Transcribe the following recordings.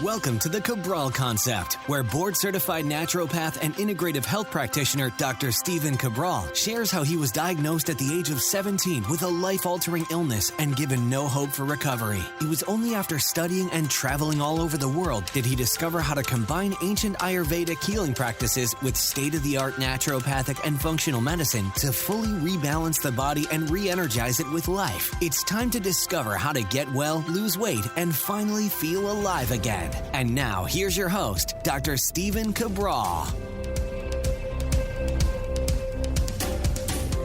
Welcome to the Cabral Concept, where board-certified naturopath and integrative health practitioner Dr. Stephen Cabral shares how he was diagnosed at the age of 17 with a life-altering illness and given no hope for recovery. It was only after studying and traveling all over the world did he discover how to combine ancient Ayurvedic healing practices with state-of-the-art naturopathic and functional medicine to fully rebalance the body and re-energize it with life. It's time to discover how to get well, lose weight, and finally feel alive again. And now, here's your host, Dr. Stephen Cabral.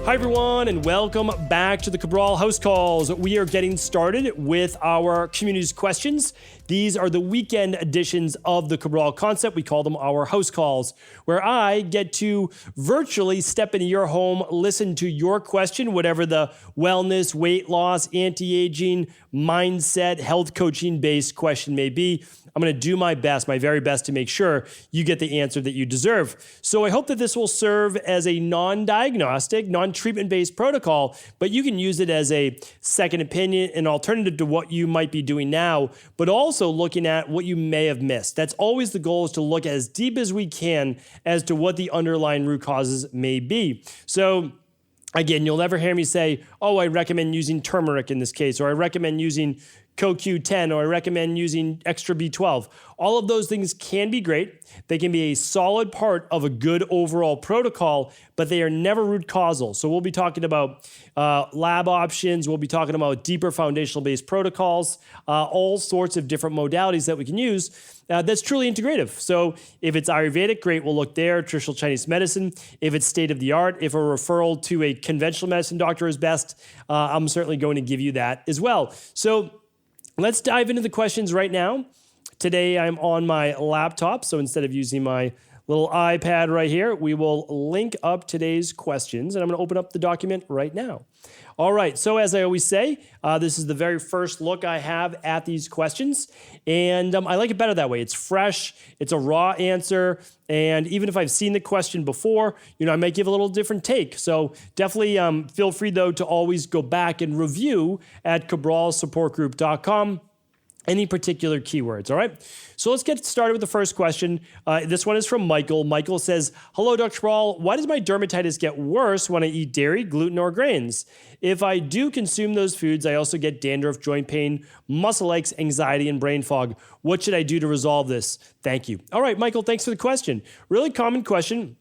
Hi, everyone, and welcome back to the Cabral HouseCalls. We are getting started with our community's questions. These are the weekend editions of the Cabral Concept. We call them our house calls, where I get to virtually step into your home, listen to your question, whatever the wellness, weight loss, anti-aging, mindset, health coaching-based question may be. I'm going to do my best, my very best, to make sure you get the answer that you deserve. So I hope that this will serve as a non-diagnostic, non-treatment-based protocol, but you can use it as a second opinion, an alternative to what you might be doing now, but also looking at what you may have missed. That's always the goal, is to look as deep as we can as to what the underlying root causes may be. So again, you'll never hear me say, oh, I recommend using turmeric in this case, or I recommend using CoQ10, or I recommend using extra B12. All of those things can be great. They can be a solid part of a good overall protocol, but they are never root causal. So we'll be talking about lab options. We'll be talking about deeper foundational-based protocols, all sorts of different modalities that we can use that's truly integrative. So if it's Ayurvedic, great, we'll look there. Traditional Chinese medicine. If it's state-of-the-art, if a referral to a conventional medicine doctor is best, I'm certainly going to give you that as well. So let's dive into the questions right now. Today, I'm on my laptop, so instead of using my little iPad right here, we will link up today's questions, and I'm going to open up the document right now. All right, so as I always say, this is the very first look I have at these questions, and I like it better that way. It's fresh, it's a raw answer, and even if I've seen the question before, I might give a little different take. So definitely feel free, though, to always go back and review at cabralsupportgroup.com any particular keywords, all right? So let's get started with the first question. This one is from Michael. Michael says, hello, Dr. Cabral. Why does my dermatitis get worse when I eat dairy, gluten, or grains? If I do consume those foods, I also get dandruff, joint pain, muscle aches, anxiety, and brain fog. What should I do to resolve this? Thank you. All right, Michael, thanks for the question. Really common question.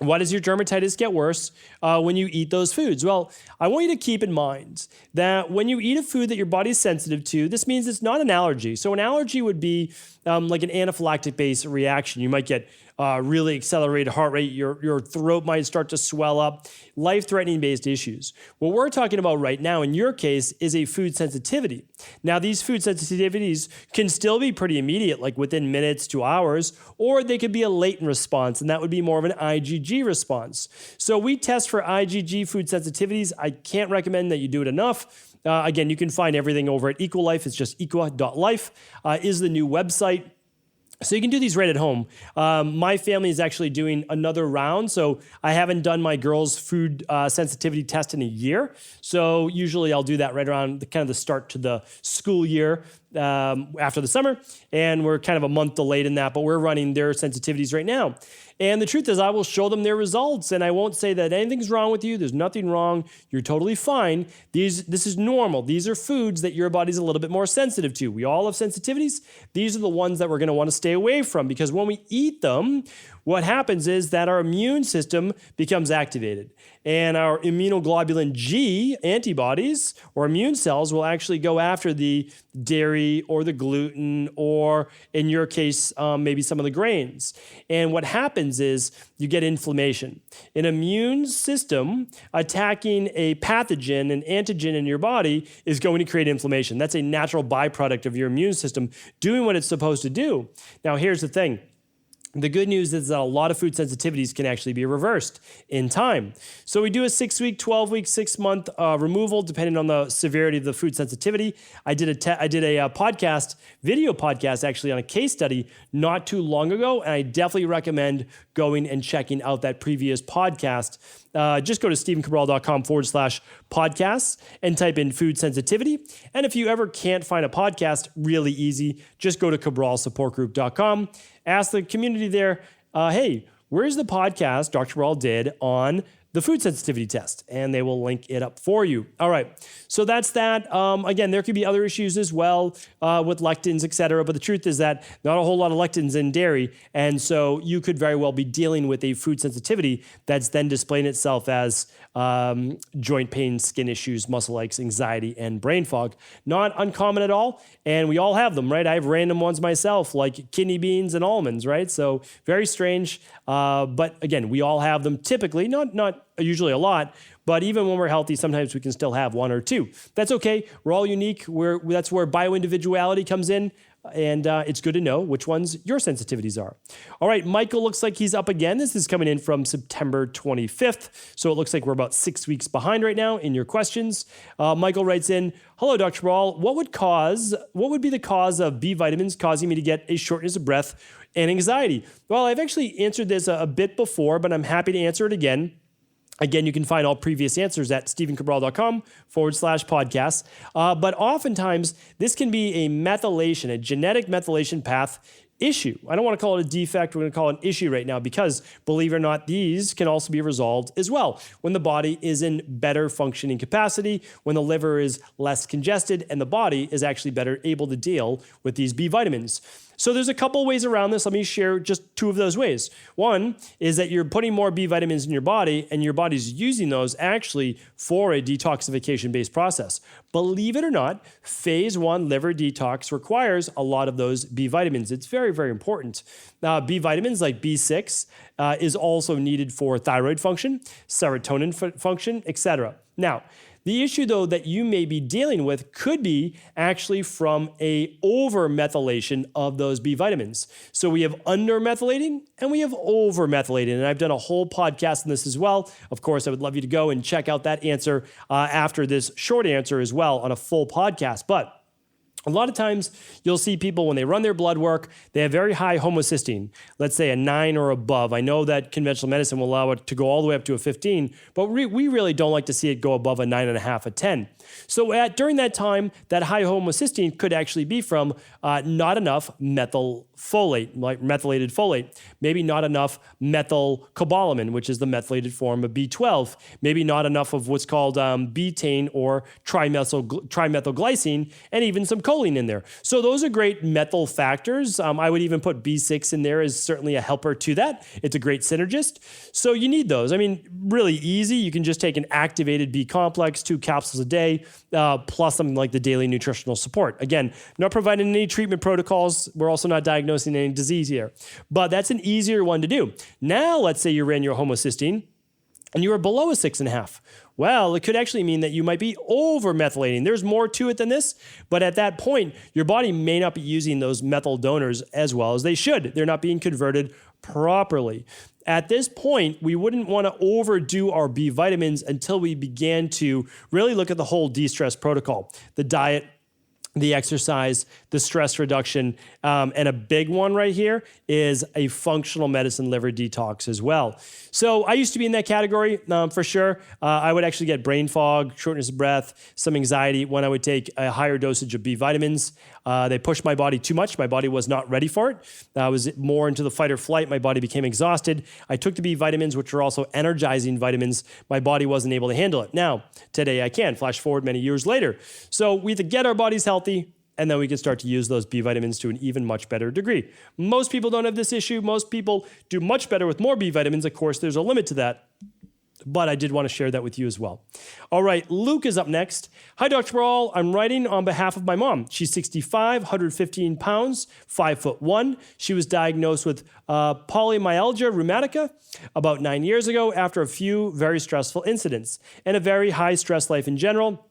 Why does your dermatitis get worse when you eat those foods? Well, I want you to keep in mind that when you eat a food that your body is sensitive to, this means it's not an allergy. So an allergy would be like an anaphylactic-based reaction. You might get really accelerated heart rate. Your throat might start to swell up. Life-threatening based issues. What we're talking about right now, in your case, is a food sensitivity. Now, these food sensitivities can still be pretty immediate, like within minutes to hours, or they could be a latent response, and that would be more of an IgG response. So we test for IgG food sensitivities. I can't recommend that you do it enough. Again, you can find everything over at EquaLife. It's just equa.life is the new website. So you can do these right at home. My family is actually doing another round, so I haven't done my girls' food sensitivity test in a year. So usually I'll do that right around the start to the school year after the summer, and we're kind of a month delayed in that, but we're running their sensitivities right now. And the truth is, I will show them their results, and I won't say that anything's wrong with you. There's nothing wrong. You're totally fine. This is normal. These are foods that your body's a little bit more sensitive to. We all have sensitivities. These are the ones that we're going to want to stay away from, because when we eat them, what happens is that our immune system becomes activated, and our immunoglobulin G antibodies or immune cells will actually go after the dairy or the gluten, or in your case, maybe some of the grains. And what happens is you get inflammation. An immune system attacking a pathogen, an antigen in your body, is going to create inflammation. That's a natural byproduct of your immune system doing what it's supposed to do. Now, here's the thing. The good news is that a lot of food sensitivities can actually be reversed in time. So we do a 6-week, 12-week, 6-month removal depending on the severity of the food sensitivity. I did a video podcast actually on a case study not too long ago, and I definitely recommend going and checking out that previous podcast just go to stephencabral.com/podcasts and type in food sensitivity. And if you ever can't find a podcast, really easy, just go to cabralsupportgroup.com. Ask the community there, hey, where's the podcast Dr. Cabral did on the food sensitivity test? And they will link it up for you. All right. So that's that. Again, there could be other issues as well with lectins, et cetera. But the truth is that not a whole lot of lectins in dairy. And so you could very well be dealing with a food sensitivity that's then displaying itself as joint pain, skin issues, muscle aches, anxiety, and brain fog. Not uncommon at all. And we all have them, right? I have random ones myself, like kidney beans and almonds, right? So very strange. But again, we all have them typically, not usually a lot, but even when we're healthy, sometimes we can still have one or two. That's okay. We're all unique. That's where bioindividuality comes in. And it's good to know which ones your sensitivities are. All right, Michael looks like he's up again. This is coming in from September 25th. So it looks like we're about 6 weeks behind right now in your questions. Michael writes in, hello, Dr. Cabral. What would be the cause of B vitamins causing me to get a shortness of breath and anxiety? Well, I've actually answered this a bit before, but I'm happy to answer it again. Again, you can find all previous answers at stephencabral.com/podcasts. But oftentimes, this can be a genetic methylation path issue. I don't want to call it a defect. We're going to call it an issue right now because, believe it or not, these can also be resolved as well when the body is in better functioning capacity, when the liver is less congested, and the body is actually better able to deal with these B vitamins. So there's a couple ways around this. Let me share just two of those ways. One is that you're putting more B vitamins in your body and your body's using those actually for a detoxification-based process. Believe it or not, phase 1 liver detox requires a lot of those B vitamins. It's very, very important. B vitamins like B6 is also needed for thyroid function, serotonin function, etc. Now, the issue, though, that you may be dealing with could be actually from a over-methylation of those B vitamins. So we have under-methylating and we have over-methylating. And I've done a whole podcast on this as well. Of course, I would love you to go and check out that answer after this short answer as well on a full podcast. But a lot of times you'll see people when they run their blood work, they have very high homocysteine, let's say a 9 or above. I know that conventional medicine will allow it to go all the way up to a 15, but we really don't like to see it go above a 9.5, a 10. So during that time, that high homocysteine could actually be from not enough methylfolate, like methylated folate, maybe not enough methylcobalamin, which is the methylated form of B12, maybe not enough of what's called betaine or trimethylglycine, and even some choline in there. So those are great methyl factors. I would even put B6 in there as certainly a helper to that. It's a great synergist. So you need those. I mean, really easy. You can just take an activated B complex, 2 capsules a day, plus something like the daily nutritional support. Again, not providing any treatment protocols. We're also not diagnosing any disease here, but that's an easier one to do. Now, let's say you ran your homocysteine and you were below a 6.5. Well, it could actually mean that you might be over-methylating. There's more to it than this, but at that point, your body may not be using those methyl donors as well as they should. They're not being converted properly. At this point, we wouldn't want to overdo our B vitamins until we began to really look at the whole DESTRESS protocol, the diet, the exercise, the stress reduction, and a big one right here is a functional medicine liver detox as well. So I used to be in that category for sure. I would actually get brain fog, shortness of breath, some anxiety when I would take a higher dosage of B vitamins. They pushed my body too much. My body was not ready for it. I was more into the fight or flight. My body became exhausted. I took the B vitamins, which are also energizing vitamins. My body wasn't able to handle it. Now, today I can. Flash forward many years later. So we have to get our bodies healthy, and then we can start to use those B vitamins to an even much better degree. Most people don't have this issue. Most people do much better with more B vitamins. Of course, there's a limit to that, but I did want to share that with you as well. All right, Luke is up next. Hi, Dr. Cabral. I'm writing on behalf of my mom. She's 65, 115 pounds, 5'1". She was diagnosed with Polymyalgia Rhumatica about 9 years ago after a few very stressful incidents and a very high stress life in general.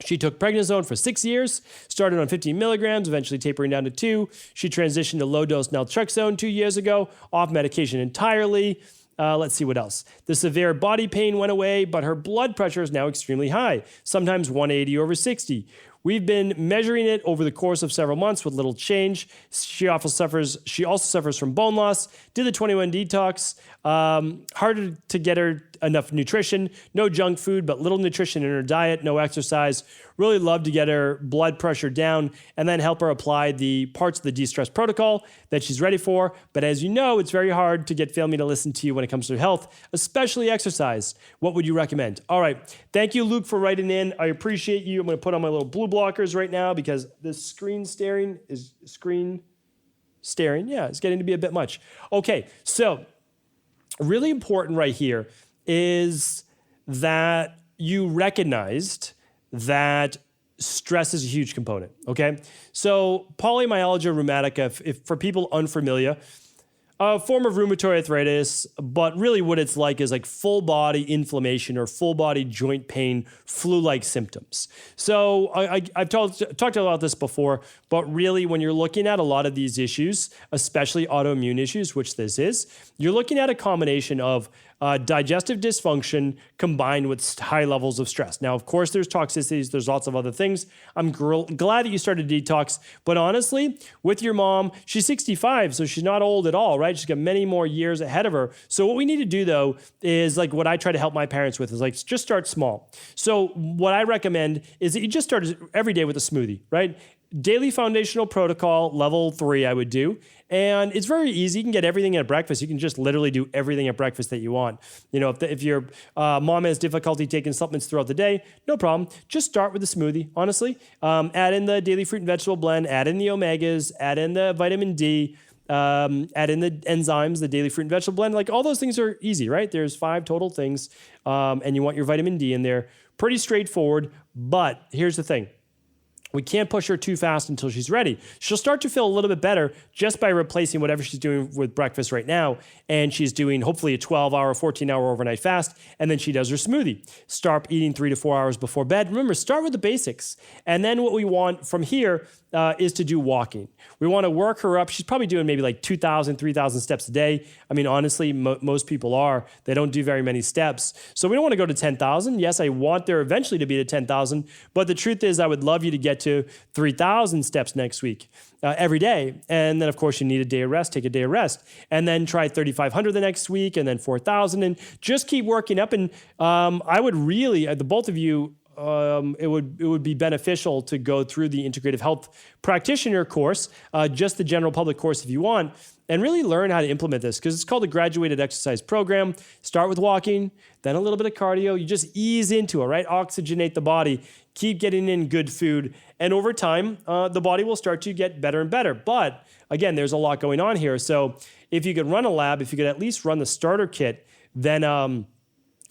She took Prednisone for 6 years, started on 15 milligrams, eventually tapering down to 2. She transitioned to low-dose Naltrexone 2 years ago, off medication entirely. Let's see what else. The severe body pain went away, but her blood pressure is now extremely high, sometimes 180/60. We've been measuring it over the course of several months with little change. She also suffers from bone loss, did the 21 detox, harder to get her enough nutrition, no junk food, but little nutrition in her diet, no exercise. Really love to get her blood pressure down and then help her apply the parts of the DESTRESS protocol that she's ready for. But as you know, it's very hard to get family to listen to you when it comes to health, especially exercise. What would you recommend? All right. Thank you, Luke, for writing in. I appreciate you. I'm going to put on my little blue blockers right now because this screen staring. Yeah, it's getting to be a bit much. Okay, so really important right here is that you recognized that stress is a huge component, okay? So polymyalgia rheumatica, if for people unfamiliar, a form of rheumatoid arthritis, but really what it's like is like full body inflammation or full body joint pain, flu-like symptoms. So I've talked about this before, but really when you're looking at a lot of these issues, especially autoimmune issues, which this is, you're looking at a combination of digestive dysfunction combined with high levels of stress. Now, of course, there's toxicities. There's lots of other things. I'm glad that you started detox. But honestly, with your mom, she's 65, so she's not old at all, right? She's got many more years ahead of her. So what we need to do, though, is like what I try to help my parents with is like just start small. So what I recommend is that you just start every day with a smoothie, right? Daily foundational protocol, level 3, I would do. And it's very easy. You can get everything at breakfast. You can just literally do everything at breakfast that you want. You know, if your mom has difficulty taking supplements throughout the day, no problem. Just start with a smoothie, honestly. Add in the daily fruit and vegetable blend, add in the omegas, add in the vitamin D, add in the enzymes, the daily fruit and vegetable blend. Like all those things are easy, right? There's 5 total things. And you want your vitamin D in there. Pretty straightforward. But here's the thing. We can't push her too fast until she's ready. She'll start to feel a little bit better just by replacing whatever she's doing with breakfast right now. And she's doing hopefully a 12-hour, 14-hour overnight fast. And then she does her smoothie. Start eating 3 to 4 hours before bed. Remember, start with the basics. And then what we want from here is to do walking. We want to work her up. She's probably doing maybe like 2,000, 3,000 steps a day. I mean, honestly, most people are. They don't do very many steps. So we don't want to go to 10,000. Yes, I want there eventually to be to 10,000. But the truth is I would love you to get to 3,000 steps next week, every day. And then, of course, you need a day of rest. Take a day of rest. And then try 3,500 the next week and then 4,000. And just keep working up. And I would really, the both of you, it would be beneficial to go through the Integrative Health Practitioner course, just the general public course if you want, and really learn how to implement this because it's called the Graduated Exercise Program. Start with walking, then a little bit of cardio. You just ease into it, right? Oxygenate the body, keep getting in good food, and over time, the body will start to get better and better. But again, there's a lot going on here. So if you could run a lab, if you could at least run the starter kit, then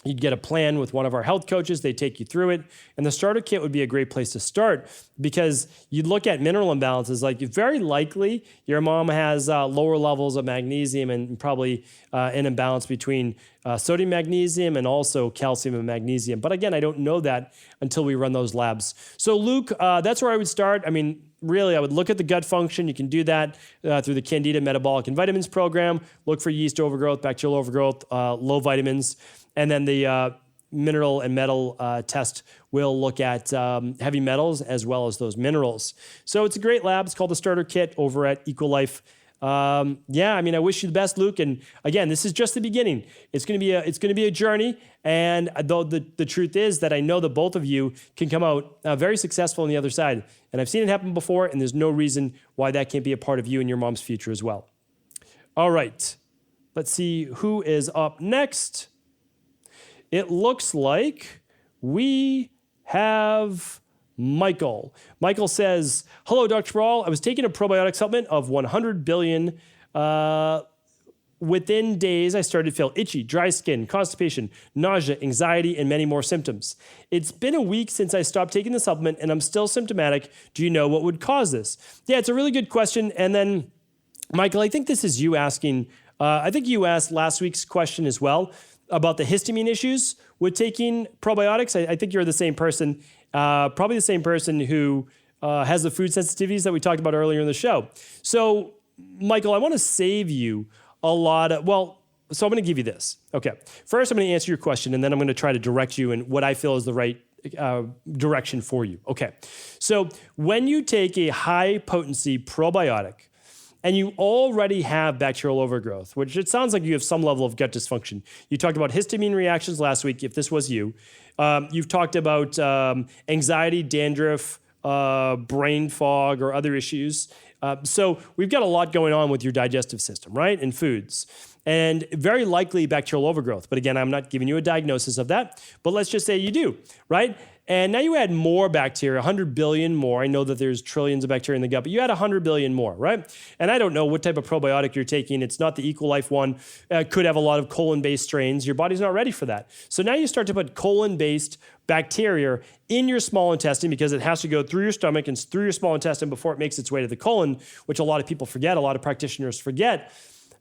you'd get a plan with one of our health coaches. They take you through it. And the starter kit would be a great place to start because you'd look at mineral imbalances. Like very likely your mom has lower levels of magnesium and probably an imbalance between sodium, magnesium, and also calcium and magnesium. But again, I don't know that until we run those labs. So Luke, that's where I would start. I mean, really, I would look at the gut function. You can do that through the Candida Metabolic and Vitamins program. Look for yeast overgrowth, bacterial overgrowth, low vitamins. And then the mineral and metal test will look at heavy metals as well as those minerals. So it's a great lab. It's called the Starter Kit over at Equilife. Yeah, I mean, I wish you the best, Luke. And again, this is just the beginning. It's going to be a journey. And though the truth is that I know that both of you can come out very successful on the other side. And I've seen it happen before, and there's no reason why that can't be a part of you and your mom's future as well. All right, let's see who is up next. It looks like we have Michael. Michael says, hello, Dr. Cabral. I was taking a probiotic supplement of 100 billion. Within days, I started to feel itchy, dry skin, constipation, nausea, anxiety, and many more symptoms. It's been a week since I stopped taking the supplement, and I'm still symptomatic. Do you know what would cause this? Yeah, it's a really good question. And then, Michael, I think this is you asking, I think you asked last week's question as well about the histamine issues with taking probiotics. I think you're the same person, probably the same person who has the food sensitivities that we talked about earlier in the show. So, Michael, I want to save you a lot of, so I'm going to give you this. Okay. First, I'm going to answer your question, and then I'm going to try to direct you in what I feel is the right direction for you. Okay. So when you take a high potency probiotic, and you already have bacterial overgrowth, which it sounds like you have some level of gut dysfunction. You talked about histamine reactions last week, if this was you. You've talked about anxiety, dandruff, brain fog, or other issues. So we've got a lot going on with your digestive system, right? And foods. And very likely bacterial overgrowth. But again, I'm not giving you a diagnosis of that. But let's just say you do, right? And now you add more bacteria, 100 billion more. I know that there's trillions of bacteria in the gut, but you add 100 billion more, right? And I don't know what type of probiotic you're taking. It's not the Equilife one. Could have a lot of colon-based strains. Your body's not ready for that. So now you start to put colon-based bacteria in your small intestine because it has to go through your stomach and through your small intestine before it makes its way to the colon, which a lot of people forget, a lot of practitioners forget.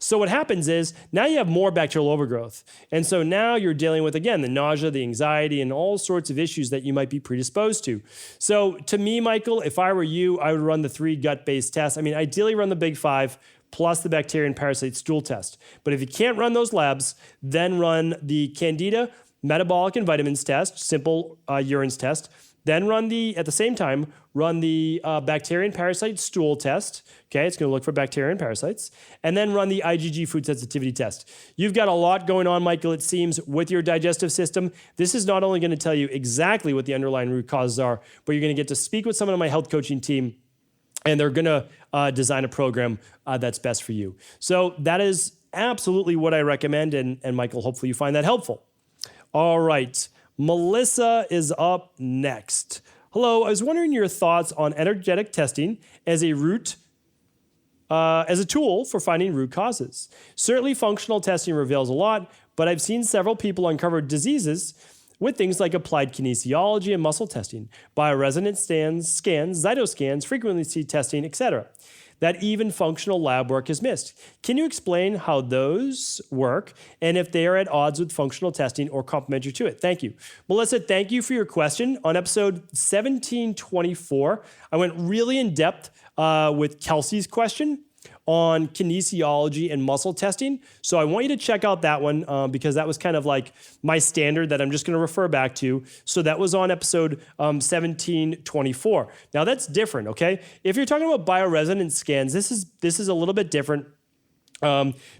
So what happens is now you have more bacterial overgrowth. And so now you're dealing with, again, the nausea, the anxiety, and all sorts of issues that you might be predisposed to. So to me, Michael, if I were you, I would run the 3 gut-based tests. I mean, ideally run the big 5 plus the bacteria and parasite stool test. But if you can't run those labs, then run the Candida metabolic and vitamins test, simple urines test. Then at the same time, run the bacteria and parasite stool test. Okay, it's going to look for bacteria and parasites. And then run the IgG food sensitivity test. You've got a lot going on, Michael, it seems, with your digestive system. This is not only going to tell you exactly what the underlying root causes are, but you're going to get to speak with someone on my health coaching team, and they're going to design a program that's best for you. So that is absolutely what I recommend. And Michael, hopefully you find that helpful. All right. Melissa is up next. Hello, I was wondering your thoughts on energetic testing as a tool for finding root causes. Certainly functional testing reveals a lot, but I've seen several people uncover diseases with things like applied kinesiology and muscle testing, bioresonance scans, cytoscans, frequency testing, etc. That even functional lab work is missed. Can you explain how those work and if they are at odds with functional testing or complementary to it? Thank you. Melissa, thank you for your question. On episode 1724, I went really in depth with Kelsey's question on kinesiology and muscle testing. So I want you to check out that one because that was kind of like my standard that I'm just going to refer back to. So that was on episode 1724. Now that's different, okay? If you're talking about bioresonance scans, this is a little bit different.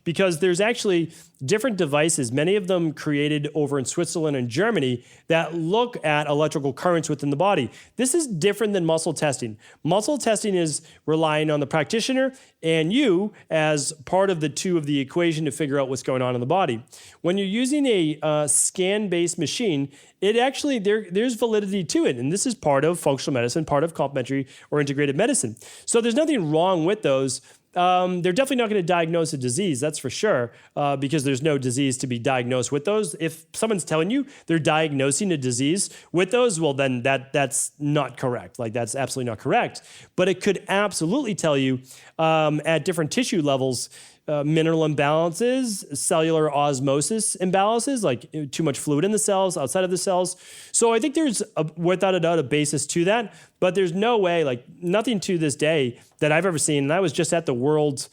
Because there's actually different devices, many of them created over in Switzerland and Germany, that look at electrical currents within the body. This is different than muscle testing. Muscle testing is relying on the practitioner and you as part of the two of the equation to figure out what's going on in the body. When you're using a scan-based machine, it actually, there's validity to it. And this is part of functional medicine, part of complementary or integrated medicine. So there's nothing wrong with those. They're definitely not going to diagnose a disease, that's for sure, because there's no disease to be diagnosed with those. If someone's telling you they're diagnosing a disease with those, well, then that's not correct. Like, that's absolutely not correct. But it could absolutely tell you at different tissue levels, mineral imbalances, cellular osmosis imbalances, like too much fluid in the cells, outside of the cells. So I think there's, without a doubt, a basis to that. But there's no way, like nothing to this day that I've ever seen. And I was just at the World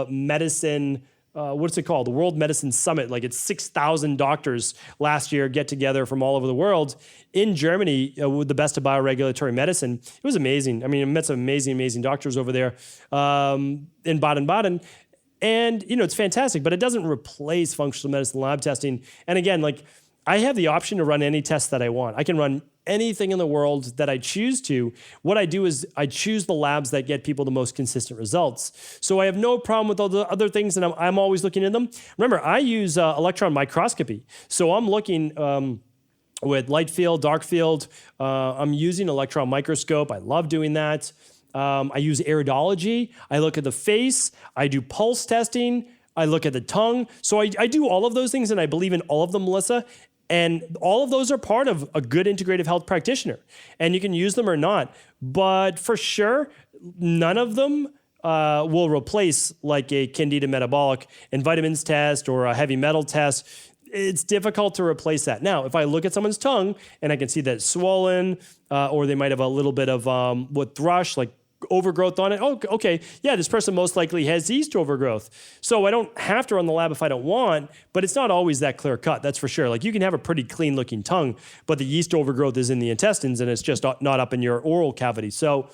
Medicine, what's it called? The World Medicine Summit. Like, it's 6,000 doctors last year get together from all over the world in Germany with the best of bioregulatory medicine. It was amazing. I mean, I met some amazing doctors over there in Baden-Baden. And, it's fantastic, but it doesn't replace functional medicine lab testing. And again, like, I have the option to run any test that I want. I can run anything in the world that I choose to. What I do is I choose the labs that get people the most consistent results. So I have no problem with all the other things, and I'm always looking at them. Remember, I use electron microscopy. So I'm looking with light field, dark field. I'm using electron microscope. I love doing that. I use iridology. I look at the face. I do pulse testing. I look at the tongue. So I do all of those things, and I believe in all of them, Melissa. And all of those are part of a good integrative health practitioner. And you can use them or not. But for sure, none of them will replace like a Candida metabolic and vitamins test or a heavy metal test. It's difficult to replace that. Now, if I look at someone's tongue and I can see that it's swollen or they might have a little bit of what thrush, like overgrowth on it. Oh, okay. Yeah, this person most likely has yeast overgrowth. So I don't have to run the lab if I don't want, but it's not always that clear cut. That's for sure. Like, you can have a pretty clean looking tongue, but the yeast overgrowth is in the intestines and it's just not up in your oral cavity. So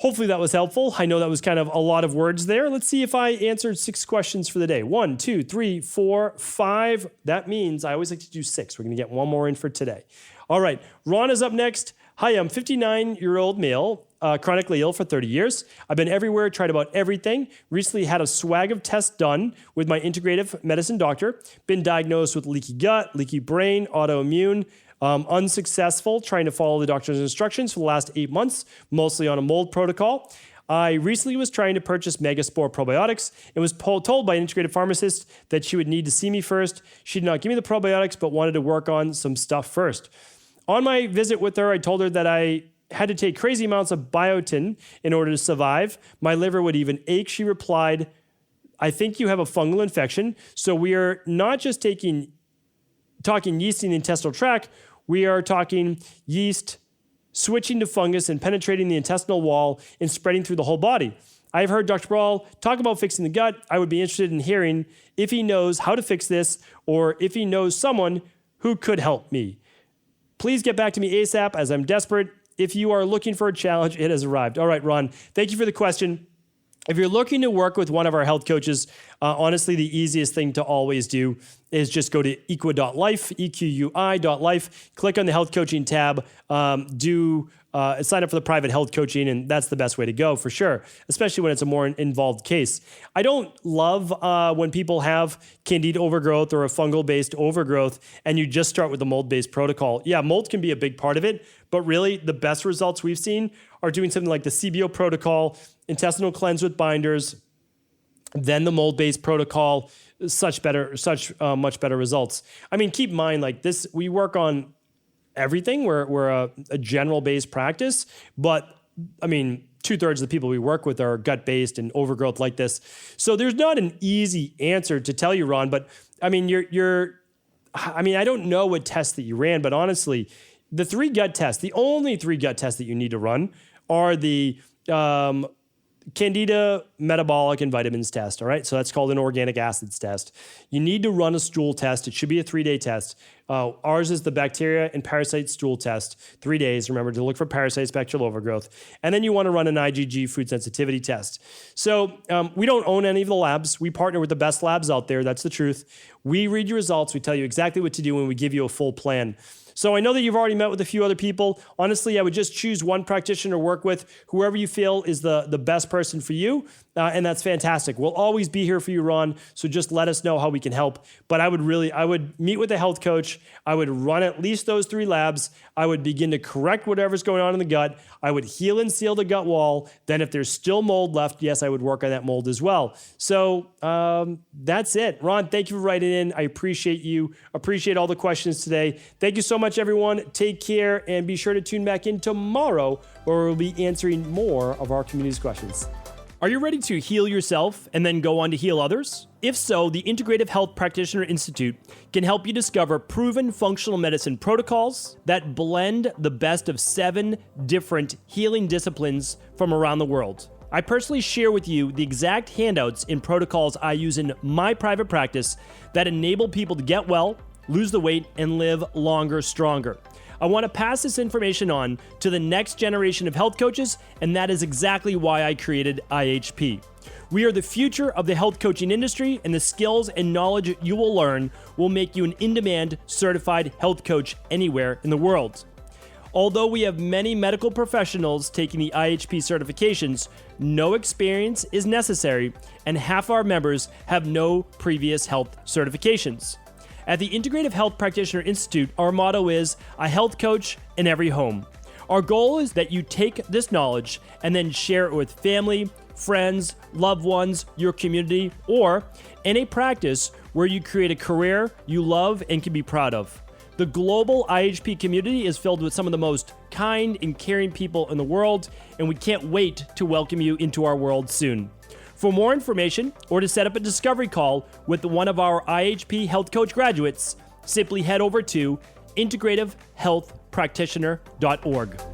Hopefully that was helpful. I know that was kind of a lot of words there. Let's see if I answered 6 questions for the day. 1, 2, 3, 4, 5. That means I always like to do 6. We're going to get one more in for today. All right. Ron is up next. Hi, I'm 59-year-old male, chronically ill for 30 years. I've been everywhere, tried about everything. Recently had a swag of tests done with my integrative medicine doctor. Been diagnosed with leaky gut, leaky brain, autoimmune. Unsuccessful trying to follow the doctor's instructions for the last 8 months, mostly on a mold protocol. I recently was trying to purchase Megaspore probiotics and was told by an integrative pharmacist that she would need to see me first. She did not give me the probiotics, but wanted to work on some stuff first. On my visit with her, I told her that I had to take crazy amounts of biotin in order to survive. My liver would even ache. She replied, I think you have a fungal infection. So we are not just talking yeast in the intestinal tract. We are talking yeast switching to fungus and penetrating the intestinal wall and spreading through the whole body. I've heard Dr. Cabral talk about fixing the gut. I would be interested in hearing if he knows how to fix this or if he knows someone who could help me. Please get back to me ASAP as I'm desperate. If you are looking for a challenge, it has arrived. All right, Ron, thank you for the question. If you're looking to work with one of our health coaches, honestly, the easiest thing to always do is just go to equi.life, EQUI.life, click on the health coaching tab, sign up for the private health coaching, and that's the best way to go for sure, especially when it's a more involved case. I don't love when people have candida overgrowth or a fungal-based overgrowth and you just start with the mold-based protocol. Yeah, mold can be a big part of it, but really the best results we've seen are doing something like the CBO protocol, intestinal cleanse with binders, then the mold-based protocol, much better results. I mean, keep in mind, like this, we work on everything. We're a general-based practice, but I mean, 2/3 of the people we work with are gut-based and overgrowth like this. So there's not an easy answer to tell you, Ron, but I mean, I don't know what tests that you ran, but honestly, the only 3 gut tests that you need to run are the Candida metabolic and vitamins test. All right. So that's called an organic acids test. You need to run a stool test. It should be a 3-day test. Ours is the bacteria and parasite stool test. 3 days. Remember to look for parasites, bacterial overgrowth. And then you want to run an IgG food sensitivity test. So we don't own any of the labs. We partner with the best labs out there. That's the truth. We read your results. We tell you exactly what to do and we give you a full plan. So I know that you've already met with a few other people. Honestly, I would just choose one practitioner to work with, whoever you feel is the best person for you, and that's fantastic. We'll always be here for you, Ron, so just let us know how we can help. But I would meet with a health coach. I would run at least those 3 labs. I would begin to correct whatever's going on in the gut. I would heal and seal the gut wall. Then if there's still mold left, yes, I would work on that mold as well. So that's it. Ron, thank you for writing in. I appreciate you. Appreciate all the questions today. Thank you so much, everyone. Take care and be sure to tune back in tomorrow where we'll be answering more of our community's questions. Are you ready to heal yourself and then go on to heal others? If so, the Integrative Health Practitioner Institute can help you discover proven functional medicine protocols that blend the best of 7 different healing disciplines from around the world. I personally share with you the exact handouts and protocols I use in my private practice that enable people to get well, lose the weight, and live longer, stronger. I want to pass this information on to the next generation of health coaches, and that is exactly why I created IHP. We are the future of the health coaching industry, and the skills and knowledge you will learn will make you an in-demand certified health coach anywhere in the world. Although we have many medical professionals taking the IHP certifications, no experience is necessary, and half our members have no previous health certifications. At the Integrative Health Practitioner Institute, our motto is a health coach in every home. Our goal is that you take this knowledge and then share it with family, friends, loved ones, your community, or in a practice where you create a career you love and can be proud of. The global IHP community is filled with some of the most kind and caring people in the world, and we can't wait to welcome you into our world soon. For more information or to set up a discovery call with one of our IHP Health Coach graduates, simply head over to integrativehealthpractitioner.org.